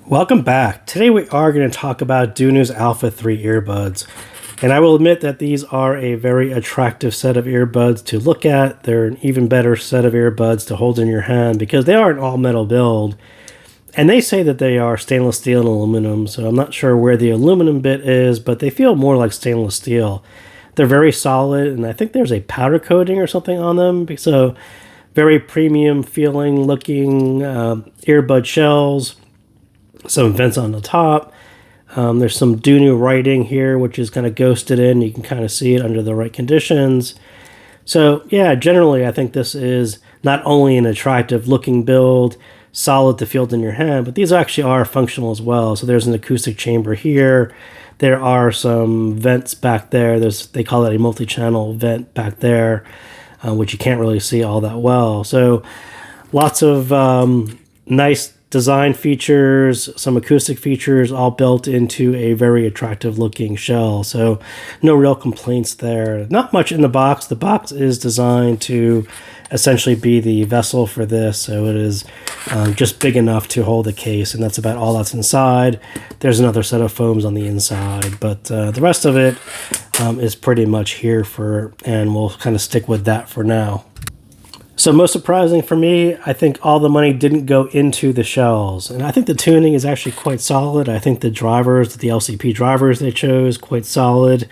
Welcome back. Today we are going to talk about DUNU's Alpha 3 earbuds. And I will admit that these are a very attractive set of earbuds to look at. They're an even better set of earbuds to hold in your hand because they are an all-metal build. And they say that they are stainless steel and aluminum, so I'm not sure where the aluminum bit is, but they feel more like stainless steel. They're very solid, and I think there's a powder coating or something on them. So very premium feeling looking earbud shells. Some vents on the top. There's some DUNU writing here, which is kind of ghosted in. You can kind of see it under the right conditions. So yeah, generally I think this is not only an attractive looking build, solid to feel in your hand, but these actually are functional as well. So there's an acoustic chamber here. There are some vents back there. They call it a multi-channel vent back there, which you can't really see all that well. So lots of nice design features, some acoustic features, all built into a very attractive looking shell. So no real complaints there. Not much in the box. The box is designed to essentially be the vessel for this. So it is just big enough to hold the case, and that's about all that's inside. There's another set of foams on the inside, but the rest of it is pretty much here and we'll kind of stick with that for now. So most surprising for me, I think all the money didn't go into the shells. And I think the tuning is actually quite solid. I think the drivers, the LCP drivers they chose, quite solid.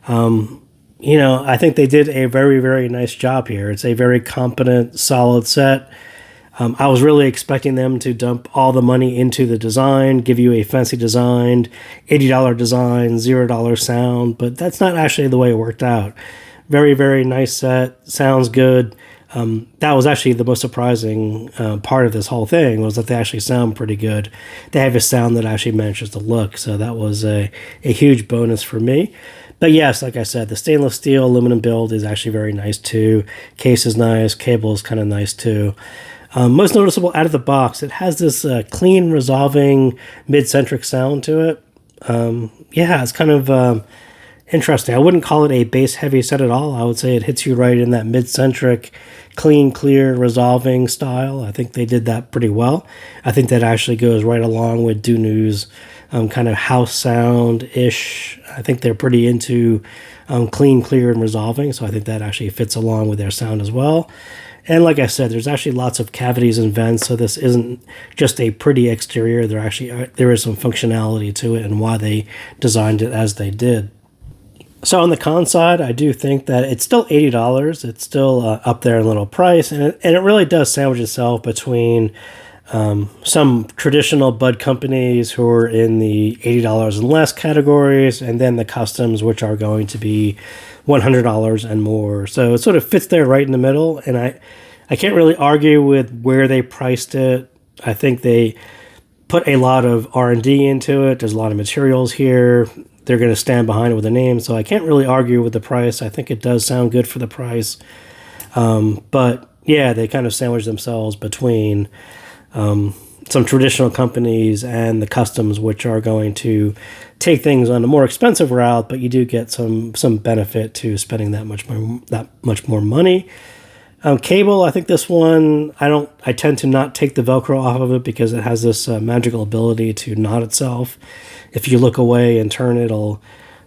I think they did a very, very nice job here. It's a very competent, solid set. I was really expecting them to dump all the money into the design, give you a fancy designed, $80 design, $0 sound, but that's not actually the way it worked out. Very, very nice set, sounds good. That was actually the most surprising part of this whole thing, was that they actually sound pretty good. They have a sound that actually matches the look, so that was a huge bonus for me. But yes, like I said, the stainless steel aluminum build is actually very nice too. Case is nice, cable is kind of nice too. Most noticeable out of the box, it has this clean, resolving, mid-centric sound to it. It's kind of interesting. I wouldn't call it a bass-heavy set at all. I would say it hits you right in that mid-centric, clean, clear, resolving style. I think they did that pretty well. I think that actually goes right along with DUNU's kind of house sound-ish. I think they're pretty into clean, clear, and resolving, so I think that actually fits along with their sound as well. And like I said, there's actually lots of cavities and vents, so this isn't just a pretty exterior. There is some functionality to it and why they designed it as they did. So on the con side, I do think that it's still $80. It's still up there in a little price, and it really does sandwich itself between some traditional bud companies who are in the $80 and less categories, and then the customs, which are going to be $100 and more. So it sort of fits there right in the middle, and I can't really argue with where they priced it. I think they put a lot of R&D into it. There's a lot of materials here. They're going to stand behind it with a name, so I can't really argue with the price. I think it does sound good for the price. But yeah, they kind of sandwich themselves between some traditional companies and the customs, which are going to take things on a more expensive route, but you do get some benefit to spending that much more money. Cable, I think this one, I tend to not take the Velcro off of it because it has this magical ability to knot itself. If you look away and turn, it'll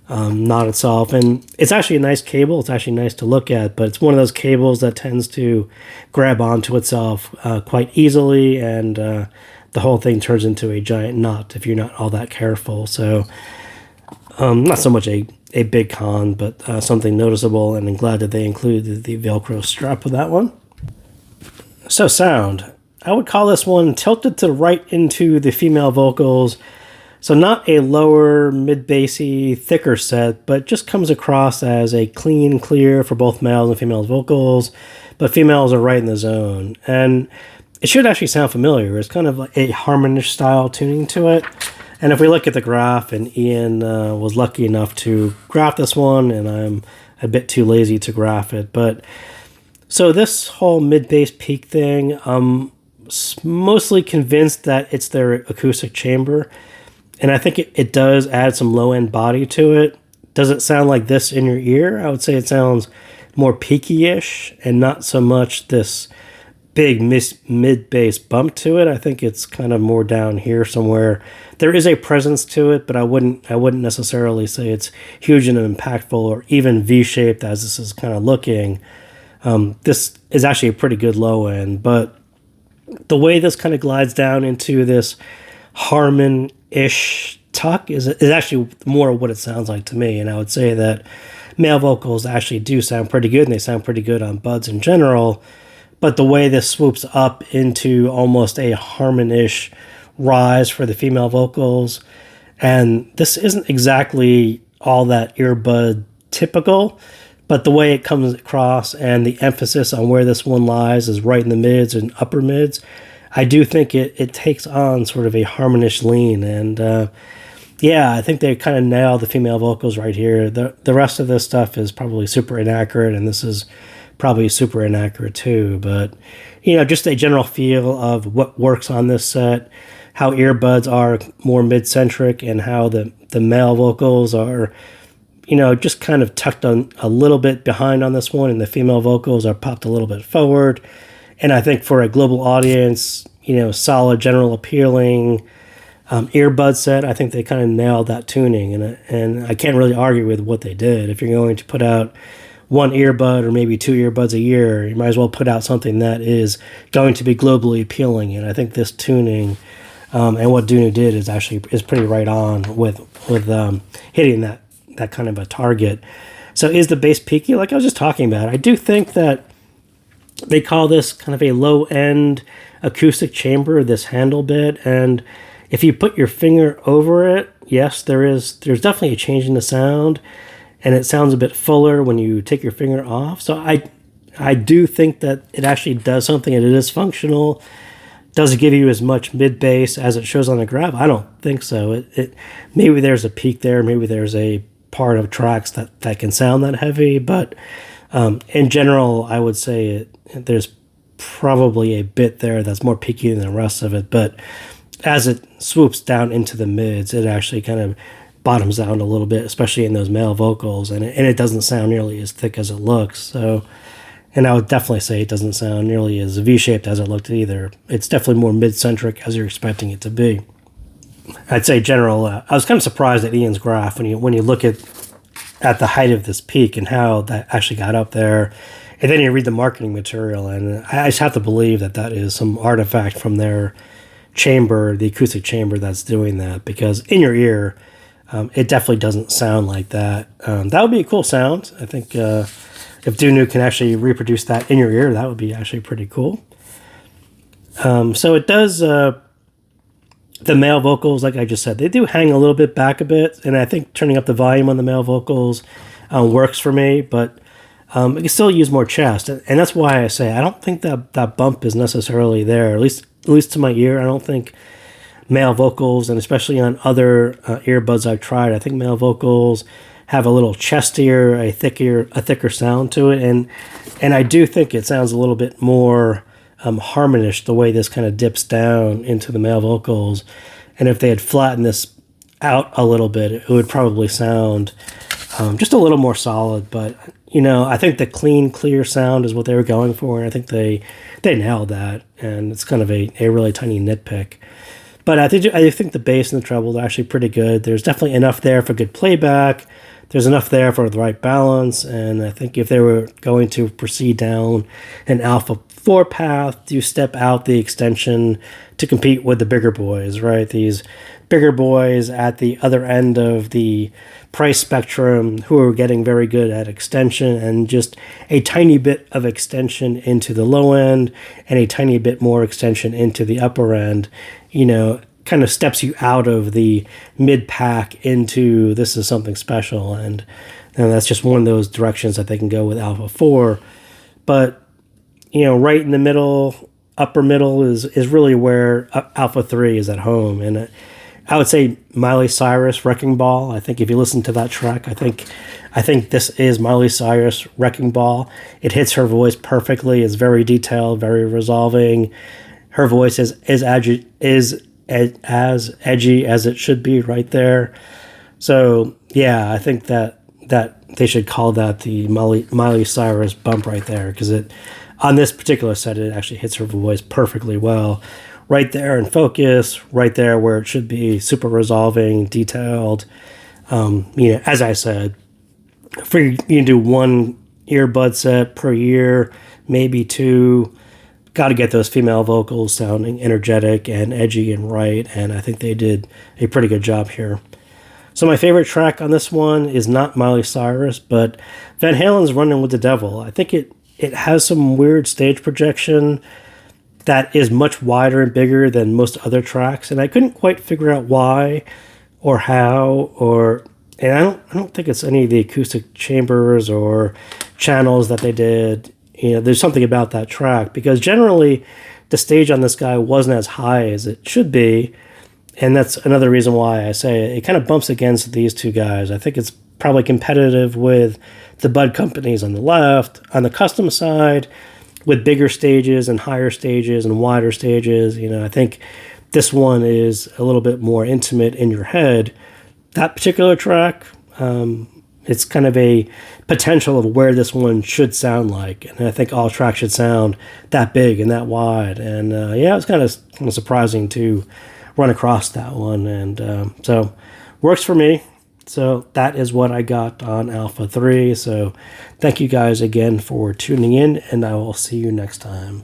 knot itself. And it's actually a nice cable. It's actually nice to look at, but it's one of those cables that tends to grab onto itself quite easily, and the whole thing turns into a giant knot if you're not all that careful. So not so much a big con, but something noticeable, and I'm glad that they included the Velcro strap with that one. So sound. I would call this one tilted to the right into the female vocals. So not a lower, mid-bassy, thicker set, but just comes across as a clean, clear for both males and females vocals, but females are right in the zone. And it should actually sound familiar. It's kind of like a harmonish style tuning to it. And if we look at the graph, and Ian was lucky enough to graph this one, and I'm a bit too lazy to graph it. But so this whole mid-bass peak thing, I'm mostly convinced that it's their acoustic chamber. And I think it does add some low-end body to it. Does it sound like this in your ear? I would say it sounds more peaky-ish and not so much this big mid bass bump to it. I think it's kind of more down here somewhere. There is a presence to it, but I wouldn't necessarily say it's huge and impactful or even V-shaped as this is kind of looking. This is actually a pretty good low end, but the way this kind of glides down into this Harmon-ish tuck is actually more what it sounds like to me. And I would say that male vocals actually do sound pretty good, and they sound pretty good on buds in general. But the way this swoops up into almost a Harmon-ish rise for the female vocals, and this isn't exactly all that earbud typical, but the way it comes across and the emphasis on where this one lies is right in the mids and upper mids. I do think it takes on sort of a Harmon-ish lean, and yeah, I think they kind of nailed the female vocals right here. The rest of this stuff is probably super inaccurate, and this is probably super inaccurate too. But, you know, just a general feel of what works on this set, how earbuds are more mid-centric, and how the male vocals are, you know, just kind of tucked on a little bit behind on this one, and the female vocals are popped a little bit forward. And I think for a global audience, you know, solid, general appealing earbud set, I think they kind of nailed that tuning, and I can't really argue with what they did. If you're going to put out one earbud or maybe two earbuds a year, you might as well put out something that is going to be globally appealing. And I think this tuning and what DUNU did is pretty right on with hitting that kind of a target. So is the bass peaky? Like I was just talking about, I do think that they call this kind of a low-end acoustic chamber, this handle bit, and if you put your finger over it, yes, there's definitely a change in the sound, and it sounds a bit fuller when you take your finger off. So I do think that it actually does something, and it is functional. Does it give you as much mid bass as it shows on the grab? I don't think so. It maybe there's a peak there, maybe there's a part of tracks that can sound that heavy, but in general, I would say there's probably a bit there that's more peaky than the rest of it. But as it swoops down into the mids, it actually kind of bottoms out a little bit, especially in those male vocals, and it doesn't sound nearly as thick as it looks. So, and I would definitely say it doesn't sound nearly as V-shaped as it looked either. It's definitely more mid-centric as you're expecting it to be. I'd say general. I was kind of surprised at Ian's graph when you look at the height of this peak and how that actually got up there, and then you read the marketing material, and I just have to believe that is some artifact from their chamber, the acoustic chamber, that's doing that, because in your ear, it definitely doesn't sound like that. That would be a cool sound. I think if DUNU can actually reproduce that in your ear, that would be actually pretty cool. So it does, the male vocals, like I just said, they do hang a little bit back a bit, and I think turning up the volume on the male vocals works for me, but it can still use more chest, and that's why I say I don't think that bump is necessarily there, at least to my ear. I don't think male vocals, and especially on other earbuds I've tried, I think male vocals have a little chestier, a thicker sound to it, and I do think it sounds a little bit more Harmonish the way this kind of dips down into the male vocals. And if they had flattened this out a little bit, it would probably sound just a little more solid. But you know, I think the clean, clear sound is what they were going for, and I think they nailed that. And it's kind of a really tiny nitpick. But I think the bass and the treble are actually pretty good. There's definitely enough there for good playback. There's enough there for the right balance. And I think if they were going to proceed down an Alpha 4 path, you step out the extension to compete with the bigger boys, right? These bigger boys at the other end of the price spectrum who are getting very good at extension, and just a tiny bit of extension into the low end and a tiny bit more extension into the upper end, you know, kind of steps you out of the mid pack into this is something special. And that's just one of those directions that they can go with Alpha 4. But you know, right in the middle, upper middle is really where Alpha 3 is at home. And I would say Miley Cyrus, Wrecking Ball. I think if you listen to that track, I think this is Miley Cyrus, Wrecking Ball. It hits her voice perfectly. It's very detailed, very resolving. Her voice is as edgy as it should be right there. So yeah, I think that they should call that the Miley Cyrus bump right there, because it on this particular set, it actually hits her voice perfectly well. Right there in focus, right there where it should be, super resolving, detailed. As I said, you can do one earbud set per year, maybe two. Got to get those female vocals sounding energetic and edgy and right, and I think they did a pretty good job here. So my favorite track on this one is not Miley Cyrus, but Van Halen's Running with the Devil. I think it has some weird stage projection that is much wider and bigger than most other tracks, and I couldn't quite figure out why or how, and I don't think it's any of the acoustic chambers or channels that they did. There's something about that track, because generally the stage on this guy wasn't as high as it should be, and that's another reason why I say it kind of bumps against these two guys. I think it's probably competitive with the Bud companies on the left, on the custom side, with bigger stages and higher stages and wider stages. I think this one is a little bit more intimate in your head. That particular track, it's kind of a potential of where this one should sound like. And I think all tracks should sound that big and that wide. And it was kind of surprising to run across that one. And so works for me. So that is what I got on Alpha 3. So thank you guys again for tuning in, and I will see you next time.